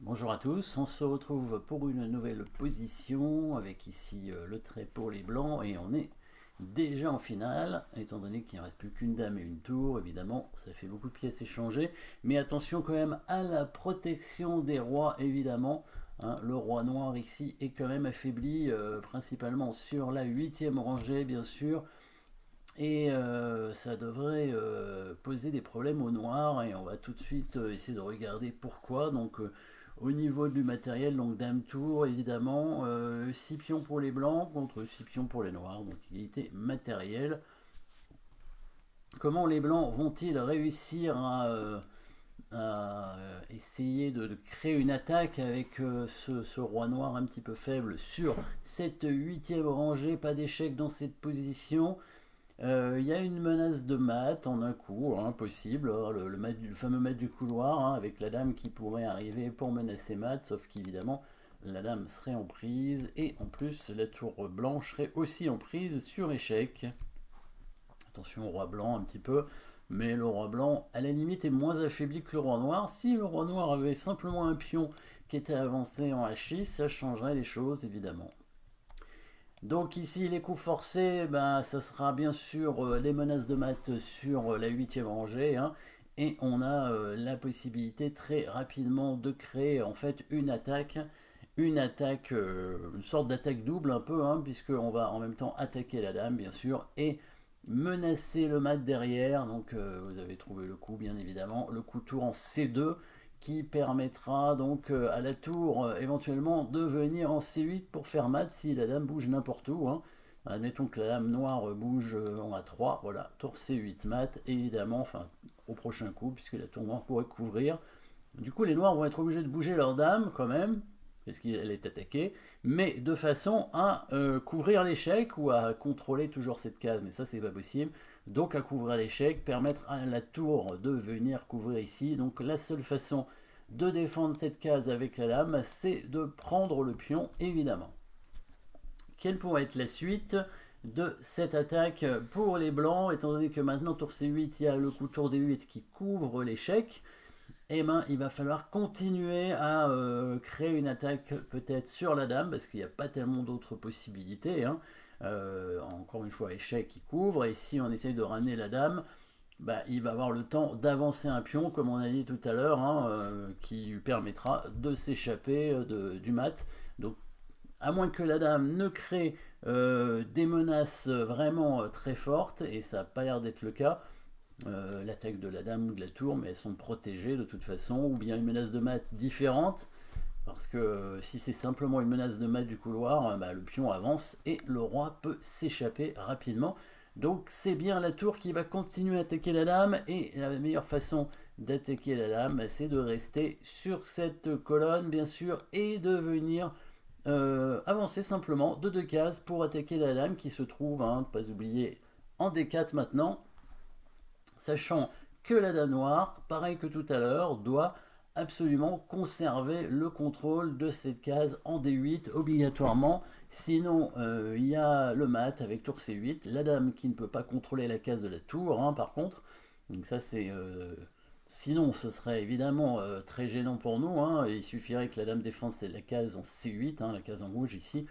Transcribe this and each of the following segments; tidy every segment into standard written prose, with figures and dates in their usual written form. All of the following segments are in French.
Bonjour à tous, on se retrouve pour une nouvelle position avec ici le trait pour les blancs et on est déjà en finale, étant donné qu'il ne reste plus qu'une dame et une tour, évidemment ça fait beaucoup de pièces échangées, mais attention quand même à la protection des rois évidemment, hein, le roi noir ici est quand même affaibli principalement sur la 8e rangée bien sûr, et ça devrait poser des problèmes au noir et on va tout de suite essayer de regarder pourquoi. Donc au niveau du matériel, donc dame tour évidemment, 6 pions pour les blancs contre 6 pions pour les noirs, donc égalité matérielle. Comment les blancs vont-ils réussir à essayer de créer une attaque avec ce roi noir un petit peu faible sur cette 8e rangée? Pas d'échec dans cette position. Il y a une menace de mat en un coup, hein, possible, hein, le fameux mat du couloir, hein, avec la dame qui pourrait arriver pour menacer mat, sauf qu'évidemment la dame serait en prise, et en plus la tour blanche serait aussi en prise sur échec. Attention au roi blanc un petit peu, mais le roi blanc à la limite est moins affaibli que le roi noir. Si le roi noir avait simplement un pion qui était avancé en H6, ça changerait les choses évidemment. Donc ici les coups forcés, ben, ça sera bien sûr les menaces de mat sur la 8e rangée, hein, et on a la possibilité très rapidement de créer en fait une sorte d'attaque double un peu, hein, puisqu'on va en même temps attaquer la dame bien sûr et menacer le mat derrière. Donc vous avez trouvé le coup bien évidemment, le coup tour en C2 qui permettra donc à la tour éventuellement de venir en C8 pour faire mat si la dame bouge n'importe où, hein. Admettons que la dame noire bouge en A3, voilà, tour C8 mat, évidemment, enfin au prochain coup, puisque la tour noire pourrait couvrir. Du coup les noirs vont être obligés de bouger leur dame quand même, parce qu'elle est attaquée, mais de façon à couvrir l'échec ou à contrôler toujours cette case, mais ça c'est pas possible. Donc à couvrir l'échec, permettre à la tour de venir couvrir ici. Donc la seule façon de défendre cette case avec la dame, c'est de prendre le pion évidemment. Quelle pourrait être la suite de cette attaque pour les blancs, étant donné que maintenant tour C8, il y a le coup tour D8 qui couvre l'échec? Eh ben, il va falloir continuer à créer une attaque peut-être sur la dame, parce qu'il n'y a pas tellement d'autres possibilités, hein. Encore une fois, échec qui couvre, et si on essaye de ramener la dame, bah, il va avoir le temps d'avancer un pion, comme on a dit tout à l'heure, hein, qui lui permettra de s'échapper du mat. Donc, à moins que la dame ne crée des menaces vraiment très fortes, et ça n'a pas l'air d'être le cas, l'attaque de la dame ou de la tour, mais elles sont protégées de toute façon, ou bien une menace de mat différente, parce que si c'est simplement une menace de mat du couloir, bah, le pion avance et le roi peut s'échapper rapidement. Donc c'est bien la tour qui va continuer à attaquer la dame, et la meilleure façon d'attaquer la dame, c'est de rester sur cette colonne bien sûr, et de venir avancer simplement de 2 cases pour attaquer la dame qui se trouve, hein, ne pas oublier, en D4 maintenant, sachant que la dame noire, pareil que tout à l'heure, doit absolument conserver le contrôle de cette case en D8 obligatoirement, sinon il y a le mat avec tour C8, la dame qui ne peut pas contrôler la case de la tour, hein, par contre, donc ça c'est... sinon ce serait évidemment très gênant pour nous, hein. Il suffirait que la dame défende la case en C8, hein, la case en rouge ici,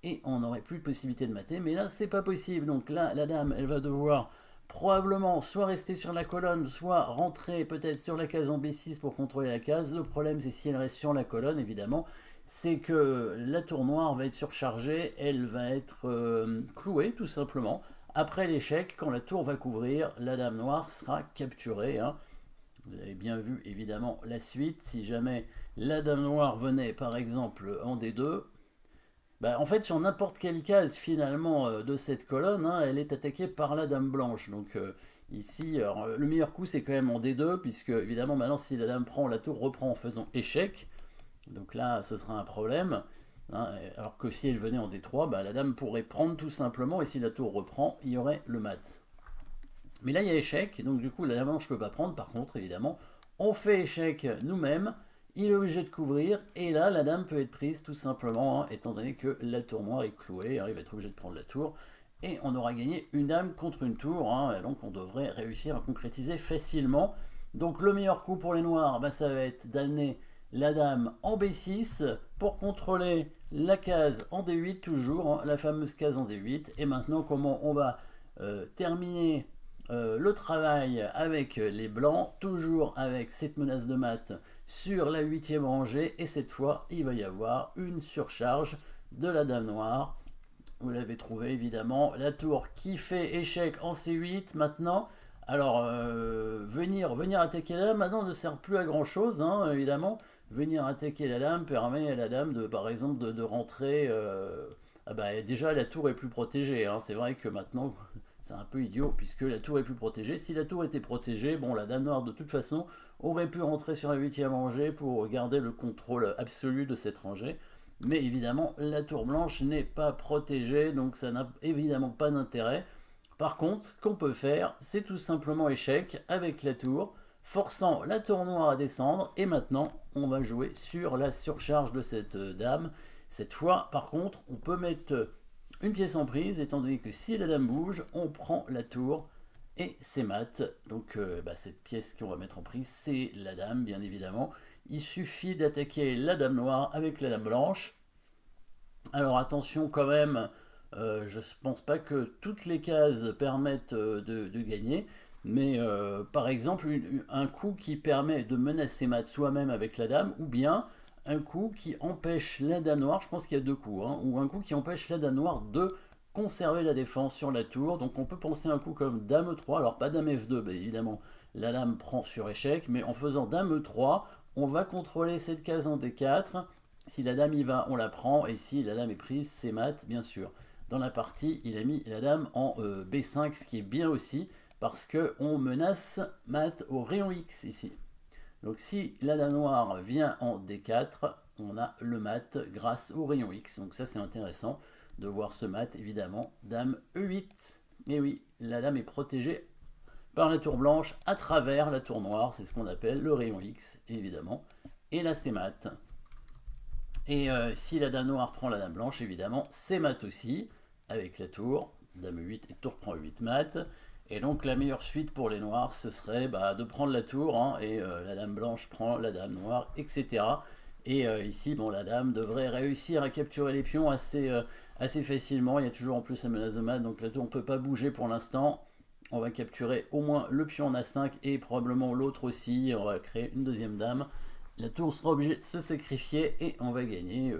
et on n'aurait plus de possibilité de mater, mais là c'est pas possible, donc là la dame elle va devoir probablement soit rester sur la colonne, soit rentrer peut-être sur la case en B6 pour contrôler la case. Le problème c'est si elle reste sur la colonne évidemment, c'est que la tour noire va être surchargée, elle va être clouée tout simplement. Après l'échec, quand la tour va couvrir, la dame noire sera capturée, hein. Vous avez bien vu évidemment la suite. Si jamais la dame noire venait par exemple en D2, bah, en fait, sur n'importe quelle case finalement de cette colonne, hein, elle est attaquée par la dame blanche. Donc ici, alors, le meilleur coup c'est quand même en D2, puisque évidemment maintenant si la dame prend, la tour reprend en faisant échec. Donc là, ce sera un problème, hein, alors que si elle venait en D3, bah, la dame pourrait prendre tout simplement, et si la tour reprend, il y aurait le mat. Mais là, il y a échec, donc du coup, la dame blanche ne peut pas prendre. Par contre, évidemment, on fait échec nous-mêmes, il est obligé de couvrir, et là, la dame peut être prise tout simplement, hein, étant donné que la tour noire est clouée, hein, il va être obligé de prendre la tour, et on aura gagné une dame contre une tour, hein, donc on devrait réussir à concrétiser facilement. Donc le meilleur coup pour les noirs, bah, ça va être d'amener la dame en B6 pour contrôler la case en D8 toujours, hein, la fameuse case en D8. Et maintenant, comment on va terminer le travail avec les blancs, toujours avec cette menace de mat sur la 8e rangée. Et cette fois, il va y avoir une surcharge de la dame noire. Vous l'avez trouvé évidemment, la tour qui fait échec en C8 maintenant. Alors, venir attaquer la dame maintenant ne sert plus à grand chose, hein, évidemment. Venir attaquer la dame permet à la dame, par exemple, de rentrer. Ah bah, déjà, la tour est plus protégée, hein. C'est vrai que maintenant, c'est un peu idiot puisque la tour est plus protégée. Si la tour était protégée, bon, la dame noire, de toute façon, aurait pu rentrer sur la 8e rangée pour garder le contrôle absolu de cette rangée. Mais évidemment, la tour blanche n'est pas protégée, donc ça n'a évidemment pas d'intérêt. Par contre, ce qu'on peut faire, c'est tout simplement échec avec la tour, forçant la tour noire à descendre. Et maintenant, on va jouer sur la surcharge de cette dame. Cette fois, par contre, on peut mettre une pièce en prise, étant donné que si la dame bouge, on prend la tour et c'est mat. Donc cette pièce qu'on va mettre en prise, c'est la dame, bien évidemment. Il suffit d'attaquer la dame noire avec la dame blanche. Alors attention quand même, je ne pense pas que toutes les cases permettent de gagner, mais par exemple un coup qui permet de menacer mat soi-même avec la dame, ou bien un coup qui empêche la dame noire, je pense qu'il y a deux coups, hein, ou un coup qui empêche la dame noire de conserver la défense sur la tour. Donc on peut penser un coup comme dame 3, alors pas dame F2, bah évidemment la dame prend sur échec, mais en faisant dame 3, on va contrôler cette case en D4. Si la dame y va, on la prend, et si la dame est prise, c'est mat, bien sûr. Dans la partie, il a mis la dame en B5, ce qui est bien aussi, parce qu'on menace mat au rayon X ici. Donc si la dame noire vient en D4, on a le mat grâce au rayon X. Donc ça c'est intéressant de voir ce mat, évidemment. Dame E8. Et oui, la dame est protégée par la tour blanche à travers la tour noire. C'est ce qu'on appelle le rayon X, évidemment. Et là c'est mat. Et si la dame noire prend la dame blanche, évidemment, c'est mat aussi, avec la tour. Dame 8 et tour prend 8 mat. Et donc la meilleure suite pour les noirs, ce serait de prendre la tour, hein, et la dame blanche prend la dame noire, etc. Et ici, bon, la dame devrait réussir à capturer les pions assez facilement. Il y a toujours en plus la menace de mat, donc la tour ne peut pas bouger pour l'instant. On va capturer au moins le pion en A5 et probablement l'autre aussi. On va créer une deuxième dame. La tour sera obligée de se sacrifier et on va gagner.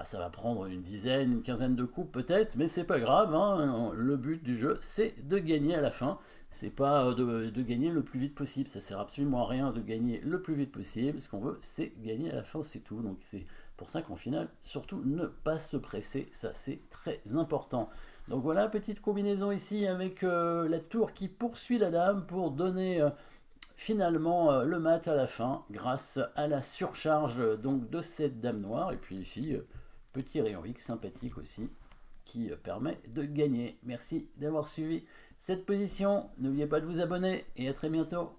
Ça va prendre une dizaine, une quinzaine de coups peut-être, mais c'est pas grave, hein. Le but du jeu, c'est de gagner à la fin. C'est pas de gagner le plus vite possible. Ça sert absolument à rien de gagner le plus vite possible. Ce qu'on veut, c'est gagner à la fin, c'est tout. Donc c'est pour ça qu'en final, surtout ne pas se presser. Ça, c'est très important. Donc voilà, petite combinaison ici avec la tour qui poursuit la dame pour donner finalement le mat à la fin grâce à la surcharge donc de cette dame noire. Et puis ici, petit rayon X sympathique aussi qui permet de gagner. Merci d'avoir suivi cette position. N'oubliez pas de vous abonner et à très bientôt.